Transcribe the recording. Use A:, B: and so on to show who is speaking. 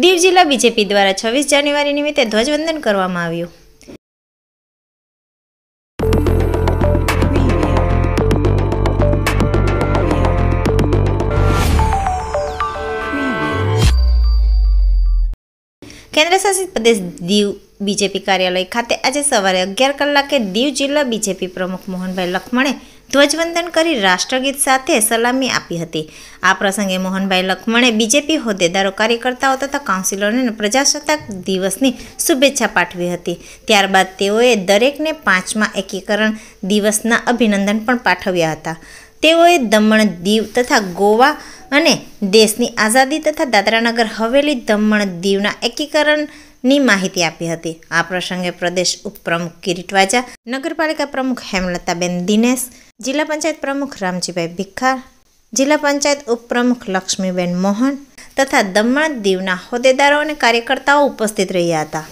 A: દીવ જિલ્લા બીજેપી દ્વારા 26 જાન્યુઆરી નિમિત્તે ધ્વજવંદન કરવામાં આવ્યું। કેન્દ્રશાસિત પ્રદેશ દીવ બીજેપી કાર્યાલય ખાતે આજે સવારે 11 કલાકે દીવ જિલ્લા બીજેપી પ્રમુખ મોહનભાઈ લખમણે ધ્વજવંદન કરી રાષ્ટ્રગીત સાથે સલામી આપી હતી। આ પ્રસંગે મોહનભાઈ લખમણે બીજેપી હોદ્દેદારો, કાર્યકર્તાઓ તથા કાઉન્સિલરોને પ્રજાસત્તાક દિવસની શુભેચ્છા પાઠવી હતી। ત્યારબાદ તેઓએ દરેકને 5મા એકીકરણ દિવસના અભિનંદન પણ પાઠવ્યા હતા। તેઓએ દમણ, દીવ તથા ગોવા અને દેશની આઝાદી તથા દાદરાનગર હવેલી, દમણ, દીવના એકીકરણની માહિતી આપી હતી। આ પ્રસંગે પ્રદેશ ઉપપ્રમુખ કિરીટ વાજા, નગરપાલિકા પ્રમુખ હેમલતાબેન દિનેશ, જિલ્લા પંચાયત પ્રમુખ રામજીભાઈ ભિખાર, જિલ્લા પંચાયત ઉપપ્રમુખ લક્ષ્મીબેન મોહન તથા દમણ, દીવના હોદ્દેદારો અને કાર્યકર્તાઓ ઉપસ્થિત રહ્યા હતા।